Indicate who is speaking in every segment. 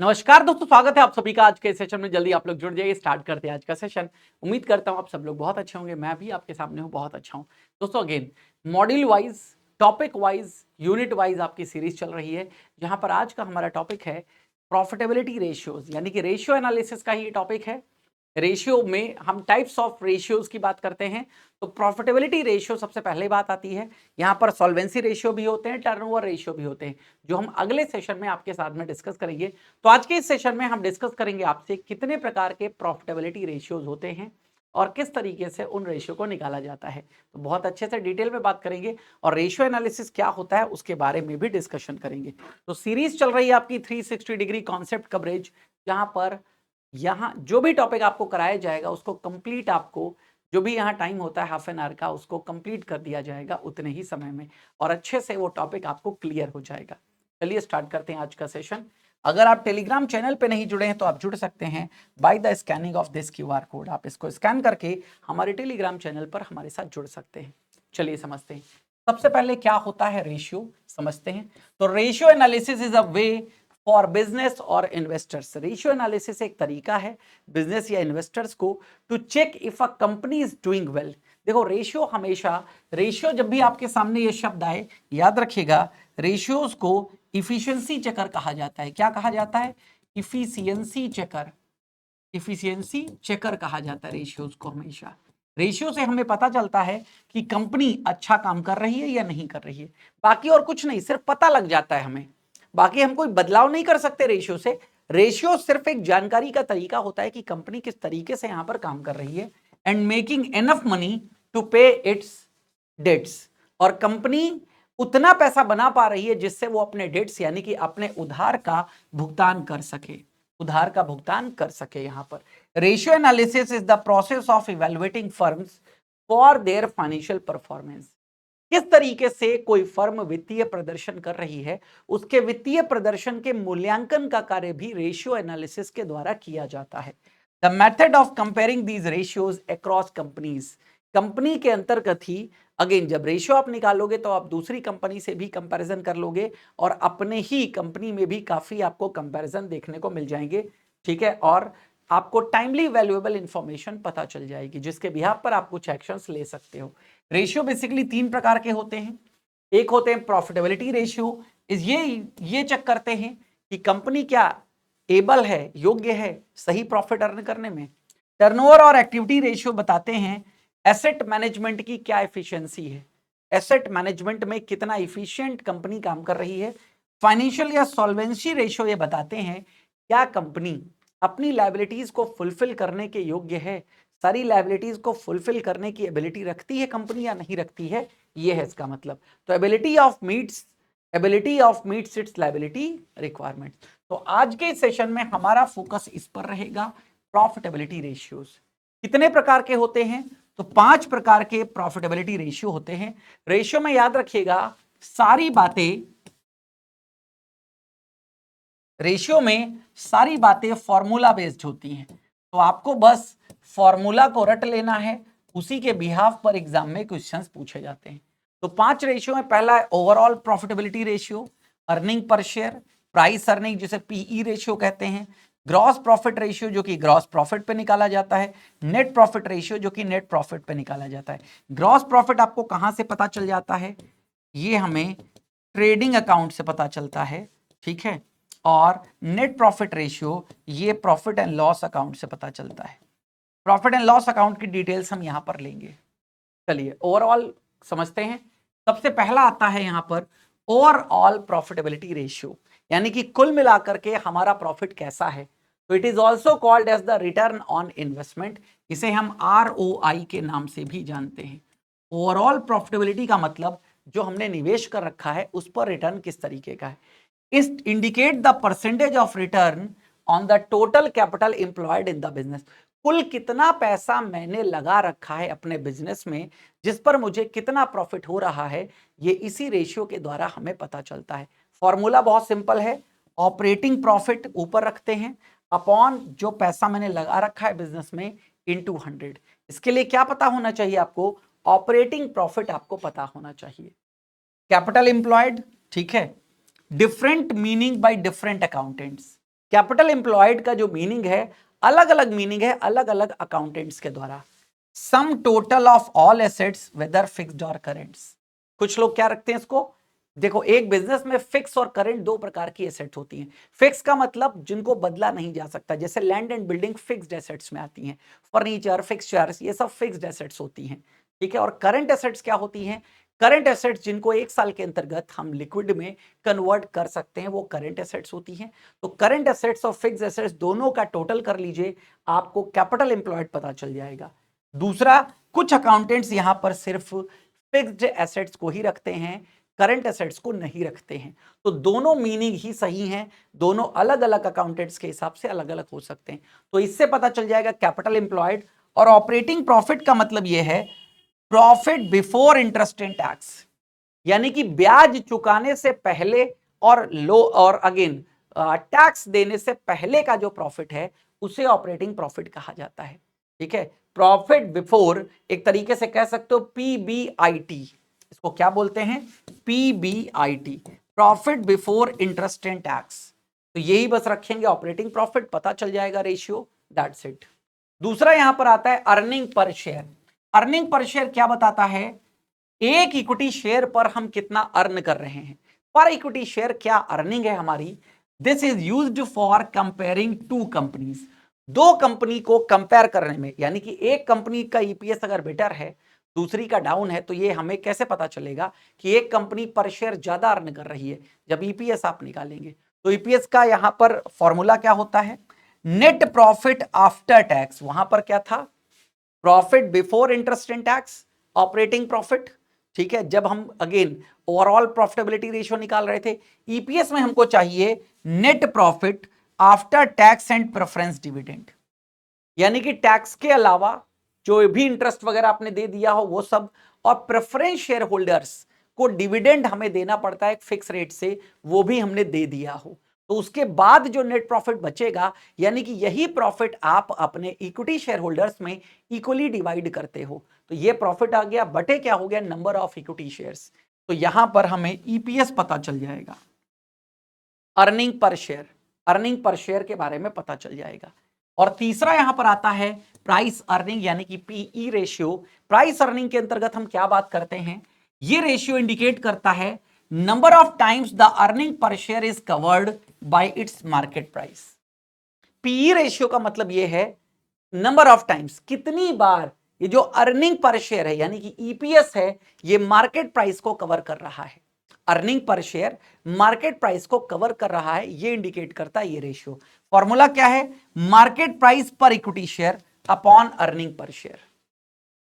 Speaker 1: नमस्कार दोस्तों, स्वागत है आप सभी का आज के सेशन में। जल्दी आप लोग जुड़ जाइए, स्टार्ट करते हैं आज का सेशन। उम्मीद करता हूं आप सब लोग बहुत अच्छे होंगे, मैं भी आपके सामने हूं, बहुत अच्छा हूं। दोस्तों again module wise, topic wise, unit wise आपकी सीरीज चल रही है, जहां पर आज का हमारा टॉपिक है प्रॉफिटेबिलिटी रेशियोज, यानी कि रेशियो एनालिसिस का ही टॉपिक है। रेशियो में हम टाइप्स ऑफ रेशियोज की बात करते हैं, तो प्रॉफिटेबिलिटी रेशियो सबसे पहले बात आती है। यहाँ पर सॉल्वेंसी रेशियो भी होते हैं, टर्नओवर रेशियो भी होते हैं, जो हम अगले सेशन में आपके साथ में डिस्कस करेंगे। तो आज के इस सेशन में हम डिस्कस करेंगे आपसे कितने प्रकार के प्रॉफिटेबिलिटी रेशियोज होते हैं और किस तरीके से उन रेशियो को निकाला जाता है। तो बहुत अच्छे से डिटेल में बात करेंगे और रेशियो एनालिसिस क्या होता है उसके बारे में भी डिस्कशन करेंगे। तो सीरीज चल रही है आपकी 360 डिग्री कॉन्सेप्ट कवरेज, जहां पर यहाँ जो भी टॉपिक आपको कराया जाएगा उसको कंप्लीट, आपको जो भी यहाँ टाइम होता है हाफ एन आवर का, उसको कंप्लीट कर दिया जाएगा उतने ही समय में और अच्छे से वो टॉपिक आपको क्लियर हो जाएगा। चलिए स्टार्ट करते हैं आज का सेशन। अगर आप टेलीग्राम चैनल पे नहीं जुड़े हैं तो आप जुड़ सकते हैं by the scanning of this QR code. आप इसको स्कैन करके हमारे टेलीग्राम चैनल पर हमारे साथ जुड़ सकते हैं। चलिए समझते हैं सबसे पहले क्या होता है रेशियो, समझते हैं। तो ratio analysis is a way for business और इन्वेस्टर्स। रेशियो एनालिसिस एक तरीका है बिजनेस या इन्वेस्टर्स को to check if a company is doing well. देखो रेशियो हमेशा, रेशियो जब भी आपके सामने ये शब्द आए याद रखिएगा, रेशियोज को इफिशियंसी चेकर कहा जाता है। क्या कहा जाता है? Efficiency checker. इफिशियंसी चेकर कहा जाता है रेशियोज को। हमेशा रेशियो से हमें पता चलता है कि कंपनी अच्छा काम कर रही है या नहीं कर रही है, बाकी और कुछ नहीं, सिर्फ पता लग जाता है हमें। बाकी हम कोई बदलाव नहीं कर सकते रेशियो से। रेशियो सिर्फ एक जानकारी का तरीका होता है कि कंपनी किस तरीके से यहां पर काम कर रही है and making enough money to pay its debts. और कंपनी उतना पैसा बना पा रही है जिससे वो अपने डेट्स यानी कि अपने उधार का भुगतान कर सके, उधार का भुगतान कर सके। यहां पर ratio analysis is the process of evaluating firms for their financial performance. किस तरीके से कोई फर्म वित्तीय प्रदर्शन कर रही है, उसके वित्तीय प्रदर्शन के मूल्यांकन का कार्य भी रेशियो एनालिसिस के द्वारा किया जाता है। The method of comparing these ratios across companies. Company के अंतर्गत ही अगेन जब रेशियो आप निकालोगे तो आप दूसरी कंपनी से भी कंपैरिजन कर लोगे और अपने ही कंपनी में भी काफी आपको कंपैरिजन देखने को मिल जाएंगे। ठीक है, और आपको टाइमली वैल्यूएबल इंफॉर्मेशन पता चल जाएगी जिसके बिहाफ पर आप कुछ एक्शंस ले सकते हो। रेशियो बेसिकली तीन प्रकार के होते हैं। एक होते हैं प्रॉफिटेबिलिटी रेशियो, ये चेक करते हैं कि कंपनी क्या एबल है, योग्य है सही प्रॉफिट अर्न करने में। टर्नओवर और एक्टिविटी रेशियो बताते हैं एसेट मैनेजमेंट की क्या एफिशिएंसी है, एसेट मैनेजमेंट में कितना इफिशिएंट कंपनी काम कर रही है। फाइनेंशियल या सॉल्वेंसी रेशियो ये बताते हैं क्या कंपनी अपनी लायबिलिटीज को फुलफिल करने के योग्य है, सारी लायबिलिटीज को फुलफिल करने की एबिलिटी रखती है कंपनी या नहीं रखती है, ये है इसका मतलब। तो ability of meets it's liability requirement. तो आज के सेशन में हमारा फोकस इस पर रहेगा, प्रॉफिटेबिलिटी रेशियोज कितने प्रकार के होते हैं। तो 5 प्रकार के प्रॉफिटेबिलिटी रेशियो होते हैं। रेशियो में याद रखिएगा रेशियो में सारी बातें फॉर्मूला बेस्ड होती हैं, तो आपको बस फॉर्मूला को रट लेना है, उसी के बिहाफ पर एग्जाम में क्वेश्चंस पूछे जाते हैं। तो 5 रेशियो में पहला है overall profitability ratio, earning per share, price earning जिसे पीई रेशियो कहते हैं, ग्रॉस प्रॉफिट रेशियो जो कि ग्रॉस प्रॉफिट पे निकाला जाता है, नेट प्रॉफिट रेशियो जो कि नेट प्रॉफिट पे निकाला जाता है। ग्रॉस प्रॉफिट आपको कहां से पता चल जाता है? ये हमें ट्रेडिंग अकाउंट से पता चलता है, ठीक है। और नेट प्रॉफिट रेशियो ये प्रॉफिट एंड लॉस अकाउंट से पता चलता है। प्रॉफिट एंड लॉस अकाउंट की डिटेल्स हम यहां पर लेंगे। चलिए ओवरऑल समझते हैं। सबसे पहला आता है यहां पर ओवरऑल प्रॉफिटेबिलिटी रेशियो, यानी कि कुल मिलाकर के हमारा प्रॉफिट कैसा है। तो it is also called as the return on investment, इसे हम ROI के नाम से भी जानते हैं। ओवरऑल प्रॉफिटेबिलिटी का मतलब जो हमने निवेश कर रखा है उस पर रिटर्न किस तरीके का है। इस indicate the percentage of return on the total capital employed in the business. कुल कितना पैसा मैंने लगा रखा है अपने बिजनेस में, जिस पर मुझे कितना प्रॉफिट हो रहा है, ये इसी रेशियो के द्वारा हमें पता चलता है। फॉर्मूला बहुत सिंपल है, ऑपरेटिंग प्रॉफिट ऊपर रखते हैं अपॉन जो पैसा मैंने लगा रखा है बिजनेस में इनटू 100। इसके लिए क्या पता होना चाहिए आपको? ऑपरेटिंग प्रॉफिट आपको पता होना चाहिए। कैपिटल एम्प्लॉयड, ठीक है, different meaning by different accountants. Capital employed का जो मीनिंग है अलग अलग मीनिंग है अलग अलग अकाउंटेंट्स के द्वारा। Sum total of all assets whether fixed और करेंट्स। कुछ लोग क्या रखते हैं इसको, देखो एक बिजनेस में फिक्स और करंट दो प्रकार की एसेट होती हैं। फिक्स का मतलब जिनको बदला नहीं जा सकता, जैसे land and building fixed assets में आती हैं, फर्नीचर, फिक्सचर्स, ये सब फिक्स्ड एसेट्स होती हैं, ठीक है। और करंट एसेट्स क्या होती हैं, करंट एसेट्स जिनको एक साल के अंतर्गत हम लिक्विड में कन्वर्ट कर सकते हैं, वो करंट एसेट्स होती हैं। तो करंट एसेट्स और फिक्स्ड एसेट्स दोनों का टोटल कर लीजिए, आपको कैपिटल एम्प्लॉयड पता चल जाएगा। दूसरा, कुछ अकाउंटेंट्स यहां पर सिर्फ फिक्स्ड एसेट्स को ही रखते हैं, करंट एसेट्स को नहीं रखते हैं। तो दोनों मीनिंग ही सही हैं, दोनों अलग अलग अकाउंटेंट्स के हिसाब से अलग अलग हो सकते हैं। तो इससे पता चल जाएगा कैपिटल एम्प्लॉयड। और ऑपरेटिंग प्रॉफिट का मतलब यह है profit before interest and tax, यानी कि ब्याज चुकाने से पहले और लो और अगेन टैक्स देने से पहले का जो प्रॉफिट है उसे ऑपरेटिंग प्रॉफिट कहा जाता है, ठीक है। प्रॉफिट बिफोर एक तरीके से कह सकते हो पीबीआईटी, इसको क्या बोलते हैं, PBIT, profit before interest and tax. तो यही बस रखेंगे, ऑपरेटिंग प्रॉफिट पता चल जाएगा, रेशियो, दैट्स इट। दूसरा यहां पर आता है earning per share. Earning per share क्या बताता है, एक इक्विटी शेयर पर हम कितना अर्न कर रहे हैं। पर इक्विटी शेयर क्या अर्निंग है हमारी। This is used for comparing two companies, दो कंपनी को कंपेयर करने में, यानी कि एक कंपनी का ईपीएस अगर बेटर है दूसरी का डाउन है, तो ये हमें कैसे पता चलेगा कि एक कंपनी पर शेयर ज्यादा अर्न कर रही है, जब ईपीएस आप निकालेंगे। तो ईपीएस का यहां पर फॉर्मूला क्या होता है, नेट प्रॉफिट आफ्टर टैक्स। वहां पर क्या था, profit before interest and tax, operating profit, ठीक है। जब हम अगेन ओवरऑल प्रॉफिटेबिलिटी रेशियो निकाल रहे थे, ईपीएस में हमको चाहिए net profit after tax and preference dividend, यानी कि टैक्स के अलावा जो भी इंटरेस्ट वगैरह आपने दे दिया हो वो सब, और प्रेफरेंस शेयर होल्डर्स को डिविडेंड हमें देना पड़ता है एक फिक्स रेट से, वो भी हमने दे दिया हो। तो उसके बाद जो नेट प्रॉफिट बचेगा, यानी कि यही प्रॉफिट आप अपने इक्विटी शेयर होल्डर्स में इक्वली डिवाइड करते हो। तो ये प्रॉफिट आ गया, बटे क्या हो गया, नंबर ऑफ इक्विटी शेयर्स। तो यहां पर हमें ईपीएस पता चल जाएगा, earning per share, earning per share के बारे में पता चल जाएगा। और तीसरा यहां पर आता है प्राइस अर्निंग, यानी कि पीई रेशियो। प्राइस अर्निंग के अंतर्गत हम क्या बात करते हैं, ये रेशियो इंडिकेट करता है number of times the earning per share is covered by its market price. PE ratio का मतलब ये है नंबर ऑफ टाइम्स, कितनी बार ये जो अर्निंग पर शेयर है यानी कि ईपीएस है, ये मार्केट प्राइस को कवर कर रहा है। Earning per share market price को कवर कर रहा है, ये इंडिकेट करता है ये रेशियो। फॉर्मूला क्या है, मार्केट प्राइस पर equity share upon earning per share.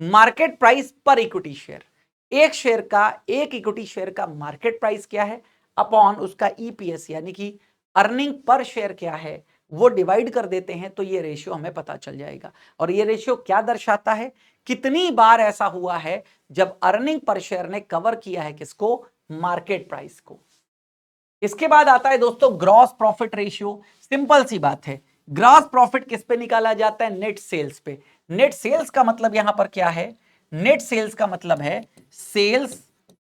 Speaker 1: Market price पर इक्विटी शेयर, एक शेयर का, एक इक्विटी शेयर का मार्केट प्राइस क्या है, अपॉन उसका ईपीएस यानी कि अर्निंग पर शेयर क्या है, वो डिवाइड कर देते हैं, तो ये रेशियो हमें पता चल जाएगा। और ये रेशियो क्या दर्शाता है, कितनी बार ऐसा हुआ है जब अर्निंग पर शेयर ने कवर किया है किसको, मार्केट प्राइस को। इसके बाद आता है दोस्तों ग्रॉस प्रॉफिट रेशियो। सिंपल सी बात है, ग्रॉस प्रॉफिट किस पे निकाला जाता है, नेट सेल्स पे। नेट सेल्स का मतलब यहां पर क्या है, नेट सेल्स का मतलब है सेल्स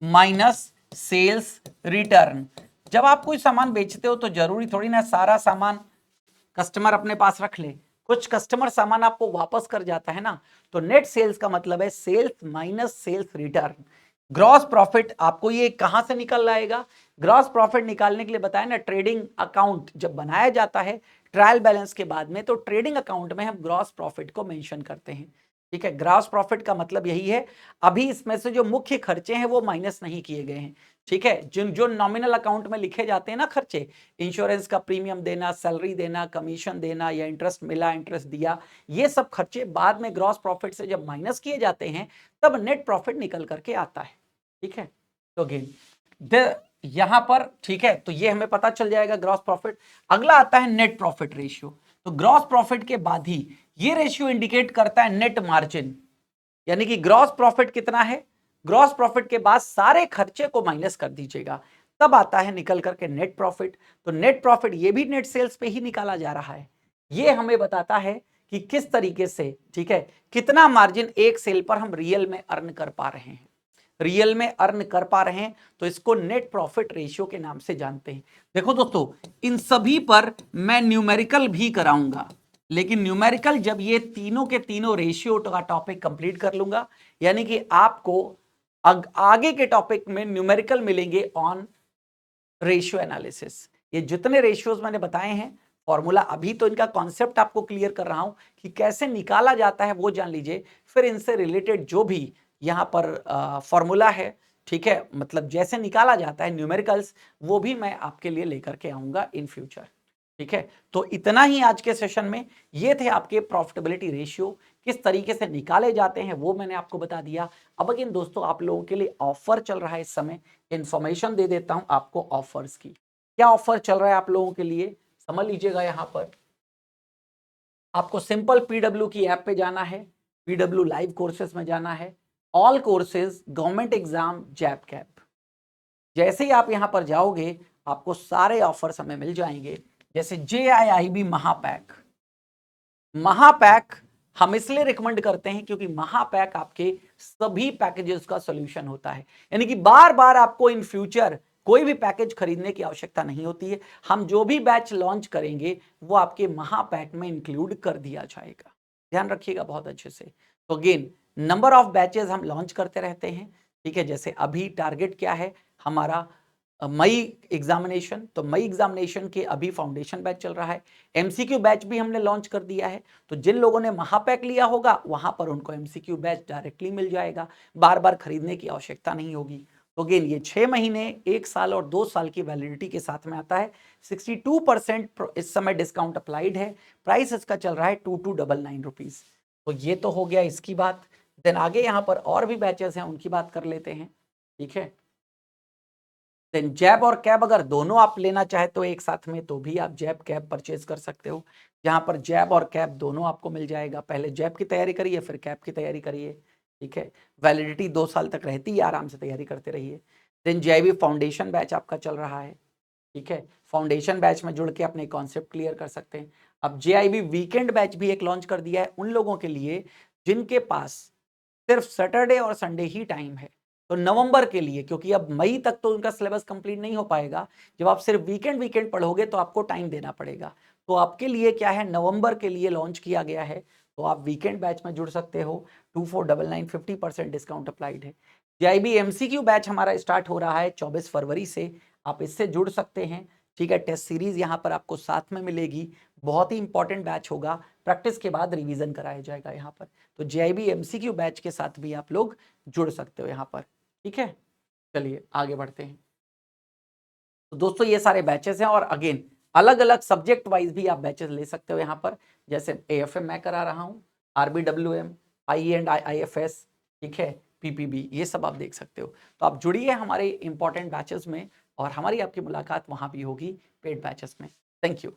Speaker 1: माइनस सेल्स रिटर्न। जब आप कोई सामान बेचते हो तो जरूरी थोड़ी ना सारा सामान कस्टमर अपने पास रख ले, कुछ कस्टमर सामान आपको वापस कर जाता है ना। तो नेट सेल्स का मतलब है sales minus sales return. Gross profit आपको ये कहां से निकल आएगा, ग्रॉस प्रॉफिट निकालने के लिए बताया ना, ट्रेडिंग अकाउंट जब बनाया जाता है ट्रायल बैलेंस के बाद में, तो ट्रेडिंग अकाउंट में हम ग्रॉस प्रॉफिट को मेंशन करते हैं, ठीक है। ग्रॉस प्रॉफिट का मतलब यही है, अभी इसमें से जो मुख्य खर्चे हैं वो माइनस नहीं किए गए हैं, ठीक है। जिन जो नॉमिनल अकाउंट में लिखे जाते हैं ना खर्चे, इंश्योरेंस का प्रीमियम देना, सैलरी देना, कमीशन देना, या इंटरेस्ट मिला, इंटरेस्ट दिया, ये सब खर्चे बाद में ग्रॉस प्रॉफिट से जब माइनस किए जाते हैं तब नेट प्रॉफिट निकल करके आता है, ठीक है। तो अगेन यहां पर, ठीक है, तो ये हमें पता चल जाएगा ग्रॉस प्रॉफिट। अगला आता है नेट प्रॉफिट रेशियो। तो ग्रॉस प्रॉफिट के बाद ही ये रेशियो इंडिकेट करता है नेट मार्जिन, यानी कि ग्रॉस प्रॉफिट कितना है, ग्रॉस प्रॉफिट के बाद सारे खर्चे को माइनस कर दीजिएगा, तब आता है निकल करके नेट प्रॉफिट। तो नेट प्रॉफिट ये भी नेट सेल्स पे ही निकाला जा रहा है। ये हमें बताता है कि किस तरीके से, ठीक है, कितना मार्जिन एक सेल पर हम रियल में अर्न कर पा रहे हैं। रियल में अर्न कर पा रहे हैं, तो इसको नेट प्रॉफिट रेशियो के नाम से जानते हैं। देखो दोस्तों, इन सभी पर मैं न्यूमेरिकल भी कराऊंगा, लेकिन न्यूमेरिकल जब ये तीनों के तीनों रेशियो का टॉपिक कंप्लीट कर लूंगा, यानी कि आपको आगे के टॉपिक में न्यूमेरिकल मिलेंगे ऑन रेशियो एनालिसिस। ये जितने रेशियोज मैंने बताए हैं फॉर्मूला, अभी तो इनका कॉन्सेप्ट आपको क्लियर कर रहा हूं कि कैसे निकाला जाता है वो जान लीजिए, फिर इनसे रिलेटेड जो भी यहां पर फॉर्मूला है, ठीक है, मतलब जैसे निकाला जाता है न्यूमेरिकल्स, वो भी मैं आपके लिए लेकर के आऊंगा इन फ्यूचर। ठीक है, तो इतना ही आज के सेशन में। ये थे आपके प्रॉफिटेबिलिटी रेशियो, किस तरीके से निकाले जाते हैं वो मैंने आपको बता दिया। अब अगेन दोस्तों, आप लोगों के लिए ऑफर चल रहा है इस समय, इंफॉर्मेशन दे देता हूं आपको ऑफर्स की। क्या ऑफर चल रहा है आप लोगों के लिए, समझ लीजिएगा। यहां पर आपको सिंपल पीडब्ल्यू की ऐप पे जाना है, पीडब्ल्यू लाइव कोर्सेज में जाना है, ऑल कोर्सेज गवर्नमेंट एग्जाम जैब कैप। जैसे ही आप यहां पर जाओगे आपको सारे ऑफर्स हमें मिल जाएंगे, जैसे JIIB महापैक। महापैक हम इसलिए रिकमेंड करते हैं क्योंकि महापैक आपके सभी पैकेजेस का सॉल्यूशन होता है, यानी कि बार बार आपको इन फ्यूचर कोई भी पैकेज खरीदने की आवश्यकता नहीं होती है। हम जो भी बैच लॉन्च करेंगे वो आपके महापैक में इंक्लूड कर दिया जाएगा, ध्यान रखिएगा बहुत अच्छे से। तो अगेन, नंबर ऑफ बैचेस हम लॉन्च करते रहते हैं, ठीक है। जैसे अभी टारगेट क्या है हमारा, मई एग्जामिनेशन, तो मई एग्जामिनेशन के अभी फाउंडेशन बैच चल रहा है। MCQ बैच भी हमने लॉन्च कर दिया है, तो जिन लोगों ने महापैक लिया होगा वहां पर उनको MCQ बैच डायरेक्टली मिल जाएगा, बार बार खरीदने की आवश्यकता नहीं होगी। तो अगेन, ये 6 महीने, 1 साल और 2 साल की वैलिडिटी के साथ में आता है। 62% इस समय डिस्काउंट अप्लाइड है, प्राइस इसका चल रहा है 2299 रुपीज। तो ये तो हो गया इसकी बात। देन आगे यहाँ पर और भी बैचेस हैं, उनकी बात कर लेते हैं, ठीक है। देन जैब और कैब अगर दोनों आप लेना चाहे तो एक साथ में, तो भी आप जैब कैब परचेज कर सकते हो, जहां पर जैब और कैब दोनों आपको मिल जाएगा। पहले जैब की तैयारी करिए, फिर कैब की तैयारी करिए, ठीक है। वैलिडिटी 2 साल तक रहती है, आराम से तैयारी करते रहिए। देन JIB फाउंडेशन बैच आपका चल रहा है, ठीक है। फाउंडेशन बैच में जुड़ के अपने कॉन्सेप्ट क्लियर कर सकते हैं। अब JIB वीकेंड बैच भी एक लॉन्च कर दिया है उन लोगों के लिए जिनके पास सिर्फ सैटरडे और संडे ही टाइम है। तो नवंबर के लिए, क्योंकि अब मई तक तो उनका सिलेबस कंप्लीट नहीं हो पाएगा, जब आप सिर्फ वीकेंड पढ़ोगे तो आपको टाइम देना पड़ेगा। तो आपके लिए क्या है, नवंबर के लिए लॉन्च किया गया है, तो आप वीकेंड बैच में जुड़ सकते हो। 2499 50% डिस्काउंट अप्लाइड है। JIB MCQ बैच हमारा स्टार्ट हो रहा है 24 फरवरी से, आप इससे जुड़ सकते हैं, ठीक है। टेस्ट सीरीज यहाँ पर आपको साथ में मिलेगी, बहुत ही इंपॉर्टेंट बैच होगा, प्रैक्टिस के बाद रिवीजन कराया जाएगा यहाँ पर। तो JIB MCQ बैच के साथ भी आप लोग जुड़ सकते हो यहाँ पर, ठीक है। चलिए आगे बढ़ते हैं। तो दोस्तों ये सारे बैचेस हैं, और अगेन अलग अलग सब्जेक्ट वाइज भी आप बैचेस ले सकते हो यहाँ पर। जैसे AFM मैं करा रहा हूँ, RBWM, IE&IFS, ठीक है, PPB, ये सब आप देख सकते हो। तो आप जुड़िए हमारे इंपॉर्टेंट बैचेस में, और हमारी आपकी मुलाकात वहाँ भी होगी पेड बैचेस में। Thank you.